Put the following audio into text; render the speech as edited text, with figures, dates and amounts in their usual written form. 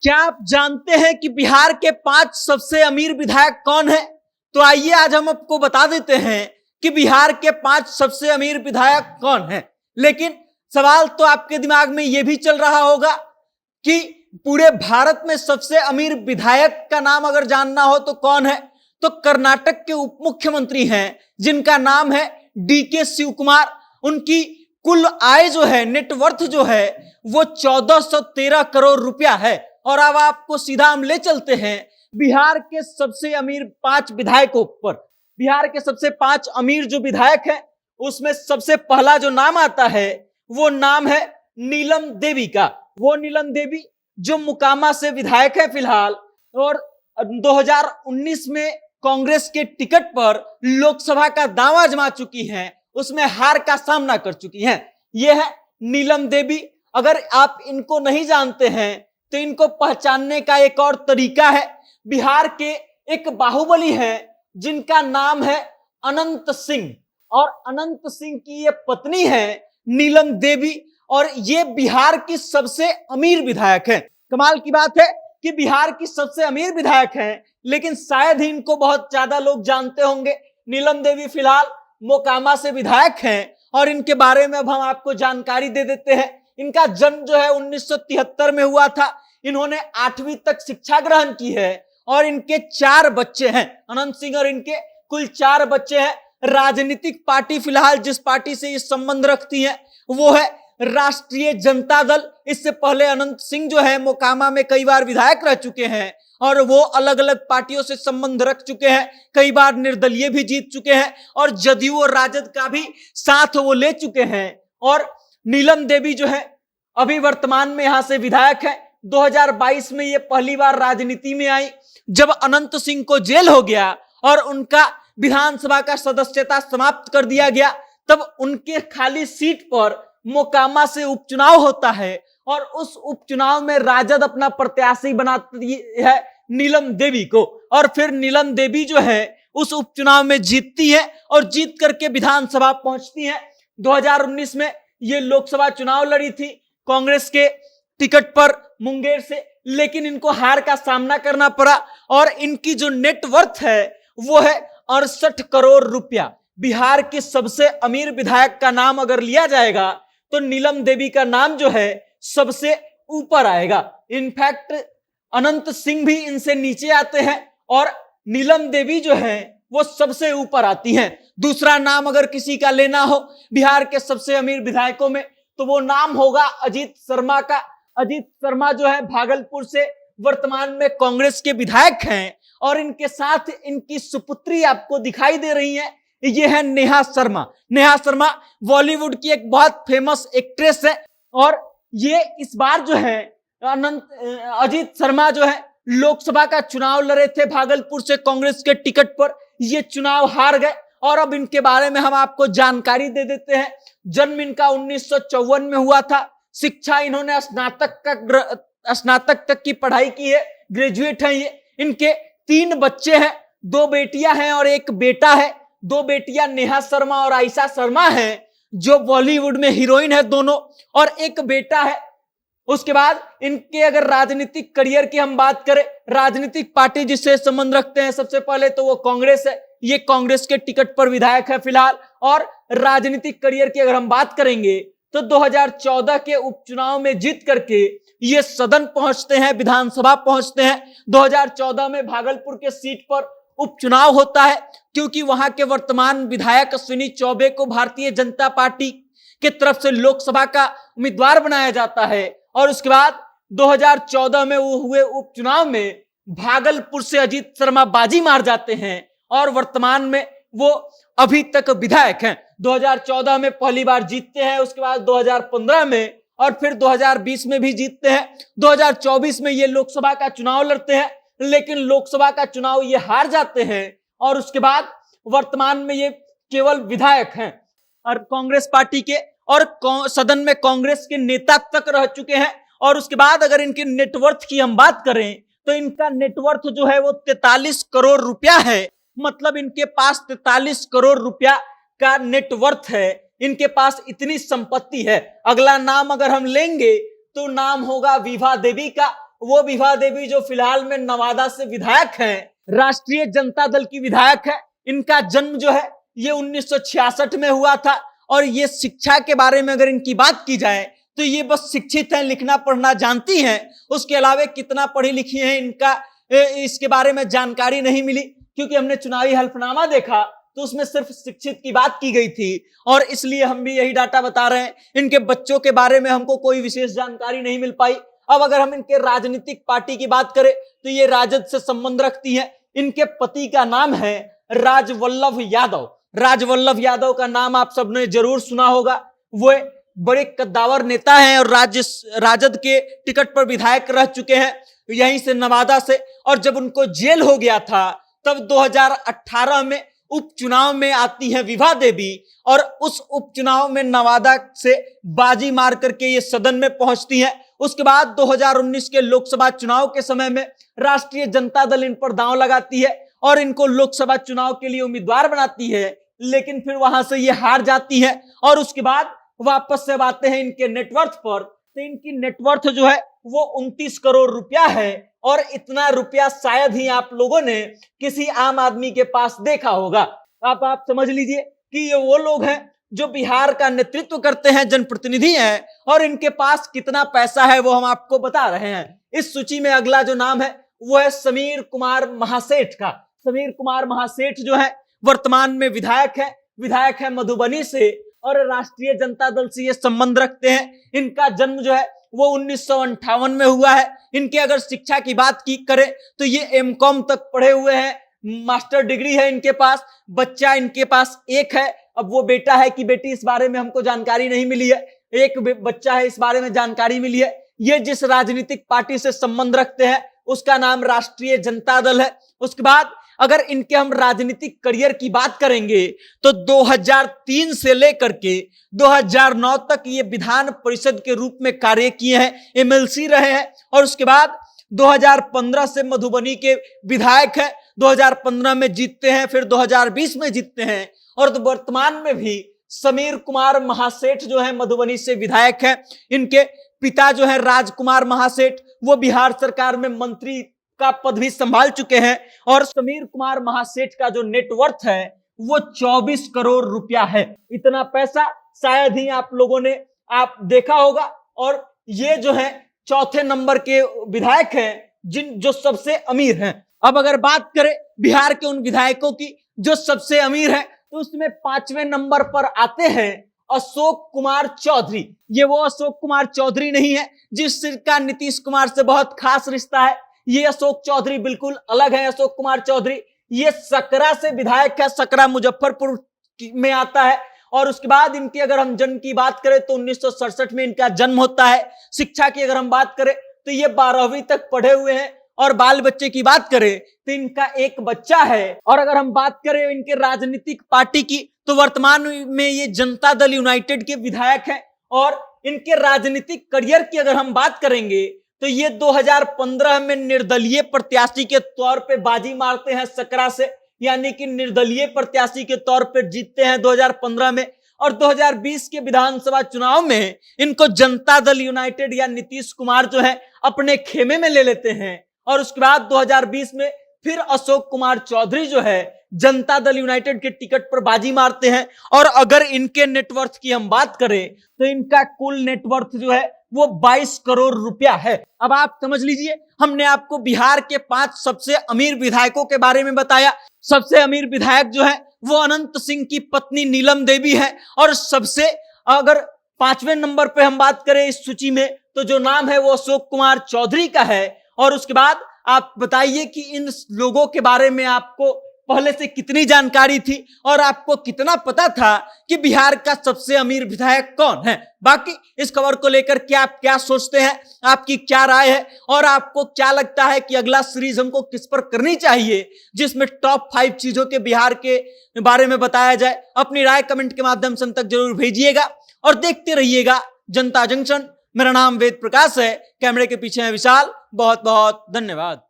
क्या आप जानते हैं कि बिहार के 5 सबसे अमीर विधायक कौन है? तो आइए आज हम आपको बता देते हैं कि बिहार के 5 सबसे अमीर विधायक कौन है। लेकिन सवाल तो आपके दिमाग में यह भी चल रहा होगा कि पूरे भारत में सबसे अमीर विधायक का नाम अगर जानना हो तो कौन है? तो कर्नाटक के उप मुख्यमंत्री हैं जिनका नाम है डीके शिव कुमार। उनकी कुल आय जो है, नेटवर्थ जो है वो 1413 करोड़ रुपया है। और अब आपको सीधा हम ले चलते हैं बिहार के सबसे अमीर 5 विधायकों पर। बिहार के सबसे 5 अमीर जो विधायक हैं उसमें सबसे पहला जो नाम आता है वो नाम है नीलम देवी का। वो नीलम देवी जो मोकामा से विधायक है फिलहाल, और 2019 में कांग्रेस के टिकट पर लोकसभा का दांव आजमा चुकी हैं, उसमें हार का सामना कर चुकी हैं। यह है नीलम देवी। अगर आप इनको नहीं जानते हैं तो इनको पहचानने का एक और तरीका है। बिहार के एक बाहुबली हैं जिनका नाम है अनंत सिंह, और अनंत सिंह की ये पत्नी है नीलम देवी, और ये बिहार की सबसे अमीर विधायक है। कमाल की बात है कि बिहार की सबसे अमीर विधायक हैं, लेकिन शायद ही इनको बहुत ज्यादा लोग जानते होंगे। नीलम देवी फिलहाल मोकामा से विधायक हैं और इनके बारे में अब हम आपको जानकारी दे देते हैं। इनका जन्म जो है 1973 में हुआ था। इन्होंने 8वीं तक शिक्षा ग्रहण की है और इनके 4 बच्चे हैं। अनंत सिंह और इनके कुल 4 बच्चे हैं। राजनीतिक पार्टी फिलहाल जिस पार्टी से ये संबंध रखती है वो है राष्ट्रीय जनता दल। इससे पहले अनंत सिंह जो है मोकामा में कई बार विधायक रह चुके हैं और वो अलग अलग पार्टियों से संबंध रख चुके हैं। कई बार निर्दलीय भी जीत चुके हैं और जदयू और राजद का भी साथ वो ले चुके हैं। और नीलम देवी जो है अभी वर्तमान में यहां से विधायक है। 2022 में ये पहली बार राजनीति में आई जब अनंत सिंह को जेल हो गया और उनका विधानसभा का सदस्यता समाप्त कर दिया गया। तब उनके खाली सीट पर मोकामा से उपचुनाव होता है और उस उपचुनाव में राजद अपना प्रत्याशी बनाती है नीलम देवी को, और फिर नीलम देवी जो है उस उपचुनाव में जीतती है और जीत करके विधानसभा पहुंचती है। 2019 में ये लोकसभा चुनाव लड़ी थी कांग्रेस के टिकट पर मुंगेर से, लेकिन इनको हार का सामना करना पड़ा और इनकी जो नेटवर्थ है वो है 68 करोड़ रुपया। बिहार के सबसे अमीर विधायक का नाम अगर लिया जाएगा तो नीलम देवी का नाम जो है सबसे ऊपर आएगा। इनफैक्ट अनंत सिंह भी इनसे नीचे आते हैं और नीलम देवी जो है वो सबसे ऊपर आती हैं। दूसरा नाम अगर किसी का लेना हो बिहार के सबसे अमीर विधायकों में तो वो नाम होगा अजीत शर्मा का। अजीत शर्मा जो है भागलपुर से वर्तमान में कांग्रेस के विधायक हैं और इनके साथ इनकी सुपुत्री आपको दिखाई दे रही है, ये है नेहा शर्मा। नेहा शर्मा बॉलीवुड की एक बहुत फेमस एक्ट्रेस है और ये इस बार जो है अजीत शर्मा जो है लोकसभा का चुनाव लड़े थे भागलपुर से कांग्रेस के टिकट पर। ये चुनाव हार गए और अब इनके बारे में हम आपको जानकारी दे देते हैं। जन्म इनका 1954 में हुआ था। शिक्षा इन्होंने स्नातक तक की पढ़ाई की है, ग्रेजुएट है ये। इनके 3 बच्चे हैं, 2 बेटियां हैं और 1 बेटा है। 2 बेटियां नेहा शर्मा और आयशा शर्मा हैं जो बॉलीवुड में हीरोइन है दोनों, और 1 बेटा है। उसके बाद इनके अगर राजनीतिक करियर की हम बात करें, राजनीतिक पार्टी जिससे संबंध रखते हैं सबसे पहले तो वो कांग्रेस है। ये कांग्रेस के टिकट पर विधायक है फिलहाल। और राजनीतिक करियर की अगर हम बात करेंगे तो 2014 के उपचुनाव में जीत करके ये सदन पहुंचते हैं, विधानसभा पहुंचते हैं। 2014 में भागलपुर के सीट पर उपचुनाव होता है क्योंकि वहां के वर्तमान विधायक अश्विनी चौबे को भारतीय जनता पार्टी की तरफ से लोकसभा का उम्मीदवार बनाया जाता है। और उसके बाद 2014 में वो हुए उपचुनाव में भागलपुर से अजीत शर्मा बाजी मार जाते हैं और वर्तमान में वो अभी तक विधायक हैं। 2014 में पहली बार जीतते हैं, उसके बाद 2015 में और फिर 2020 में भी जीतते हैं। 2024 में ये लोकसभा का चुनाव लड़ते हैं, लेकिन लोकसभा का चुनाव ये हार जाते हैं और उसके बाद वर्तमान में ये केवल विधायक हैं और कांग्रेस पार्टी के, और सदन में कांग्रेस के नेता तक रह चुके हैं। और उसके बाद अगर इनके नेटवर्थ की हम बात करें तो इनका नेटवर्थ जो है वो 43 करोड़ रुपया है। मतलब इनके पास 43 करोड़ रुपया का नेटवर्थ है। इनके पास इतनी संपत्ति है। अगला नाम अगर हम लेंगे तो नाम होगा विभा देवी का। वो विभा देवी जो फिलहाल में नवादा से विधायक हैं, राष्ट्रीय जनता दल की विधायक है। इनका जन्म जो है ये 1966 में हुआ था और ये शिक्षा के बारे में अगर इनकी बात की जाए तो ये बस शिक्षित हैं, लिखना पढ़ना जानती हैं। उसके अलावा कितना पढ़ी लिखी हैं इनका इसके बारे में जानकारी नहीं मिली, क्योंकि हमने चुनावी हल्फनामा देखा तो उसमें सिर्फ शिक्षित की बात की गई थी और इसलिए हम भी यही डाटा बता रहे हैं। इनके बच्चों के बारे में हमको कोई विशेष जानकारी नहीं मिल पाई। अब अगर हम इनके राजनीतिक पार्टी की बात करें तो ये राजद से संबंध रखती है। इनके पति का नाम है राजवल्लभ यादव। राजवल्लभ यादव का नाम आप सबने जरूर सुना होगा। वो बड़े कद्दावर नेता हैं और राजद के टिकट पर विधायक रह चुके हैं यहीं से, नवादा से। और जब उनको जेल हो गया था तब 2018 में उपचुनाव में आती है विभा देवी और उस उपचुनाव में नवादा से बाजी मार करके ये सदन में पहुंचती हैं। उसके बाद 2019 के लोकसभा चुनाव के समय में राष्ट्रीय जनता दल इन पर दांव लगाती है और इनको लोकसभा चुनाव के लिए उम्मीदवार बनाती है, लेकिन फिर वहां से ये हार जाती है। और उसके बाद वापस से आते हैं इनके नेटवर्थ पर, तो इनकी नेटवर्थ जो है वो 29 करोड़ रुपया है और इतना रुपया शायद ही आप लोगों ने किसी आम आदमी के पास देखा होगा। आप समझ लीजिए कि ये वो लोग हैं जो बिहार का नेतृत्व करते हैं, जनप्रतिनिधि हैं, और इनके पास कितना पैसा है वो हम आपको बता रहे हैं। इस सूची में अगला जो नाम है वो है समीर कुमार महासेठ का। समीर कुमार महासेठ जो है वर्तमान में विधायक है मधुबनी से और राष्ट्रीय जनता दल से ये संबंध रखते हैं। इनका जन्म जो है वो 1958 में हुआ है। इनके अगर शिक्षा की बात की करें तो ये एमकॉम तक पढ़े हुए हैं, मास्टर डिग्री है इनके पास। बच्चा इनके पास एक है, अब वो बेटा है कि बेटी इस बारे में हमको जानकारी नहीं मिली है। एक बच्चा है इस बारे में जानकारी मिली है। ये जिस राजनीतिक पार्टी से संबंध रखते हैं उसका नाम राष्ट्रीय जनता दल है। उसके बाद अगर इनके हम राजनीतिक करियर की बात करेंगे तो 2003 से लेकर के 2009 तक ये विधान परिषद के रूप में कार्य किए हैं, एमएलसी रहे हैं। और उसके बाद 2015 से मधुबनी के विधायक हैं, 2015 में जीतते हैं, फिर 2020 में जीतते हैं और वर्तमान में भी समीर कुमार महासेठ जो है मधुबनी से विधायक हैं। इनके पिता जो है राजकुमार महासेठ, वो बिहार सरकार में मंत्री का पद भी संभाल चुके हैं और समीर कुमार महासेठ का जो नेटवर्थ है वो 24 करोड़ रुपया है। इतना पैसा शायद ही आप लोगों ने देखा होगा। और ये जो है चौथे नंबर के विधायक हैं जो सबसे अमीर हैं। अब अगर बात करें बिहार के उन विधायकों की जो सबसे अमीर हैं तो उसमें 5वें नंबर पर आते हैं अशोक कुमार चौधरी। ये वो अशोक कुमार चौधरी नहीं है जिसका नीतीश कुमार से बहुत खास रिश्ता है। ये अशोक चौधरी बिल्कुल अलग है। अशोक कुमार चौधरी ये सकरा से विधायक है, सकरा मुजफ्फरपुर में आता है। और उसके बाद इनकी अगर हम जन्म की बात करें तो 1967 में इनका जन्म होता है। शिक्षा की अगर हम बात करें तो ये 12वीं तक पढ़े हुए हैं। और बाल बच्चे की बात करें तो इनका एक बच्चा है। और अगर हम बात करें इनके राजनीतिक पार्टी की तो वर्तमान में ये जनता दल यूनाइटेड के विधायक हैं। और इनके राजनीतिक करियर की अगर हम बात करेंगे तो ये 2015 में निर्दलीय प्रत्याशी के तौर पे बाजी मारते हैं सकरा से, यानी कि निर्दलीय प्रत्याशी के तौर पर जीतते हैं 2015 में। और 2020 के विधानसभा चुनाव में इनको जनता दल यूनाइटेड या नीतीश कुमार जो है अपने खेमे में ले लेते हैं। और उसके बाद 2020 में फिर अशोक कुमार चौधरी जो है जनता दल यूनाइटेड के टिकट पर बाजी मारते हैं। और अगर इनके नेटवर्थ की हम बात करें तो इनका कुल नेटवर्थ जो है वो 22 करोड़ रुपया है। अब आप समझ लीजिए, हमने आपको बिहार के 5 सबसे अमीर विधायकों के बारे में बताया। सबसे अमीर विधायक जो है वो अनंत सिंह की पत्नी नीलम देवी है। और सबसे अगर 5वें नंबर पे हम बात करें इस सूची में तो जो नाम है वो अशोक कुमार चौधरी का है। और उसके बाद आप बताइए कि इन लोगों के बारे में आपको पहले से कितनी जानकारी थी और आपको कितना पता था कि बिहार का सबसे अमीर विधायक कौन है। बाकी इस खबर को लेकर के आप क्या सोचते हैं, आपकी क्या राय है और आपको क्या लगता है कि अगला सीरीज हमको किस पर करनी चाहिए जिसमें टॉप 5 चीजों के बिहार के बारे में बताया जाए। अपनी राय कमेंट के माध्यम से हम तक जरूर भेजिएगा और देखते रहिएगा जनता जंक्शन। मेरा नाम वेद प्रकाश है, कैमरे के पीछे है विशाल। बहुत बहुत धन्यवाद।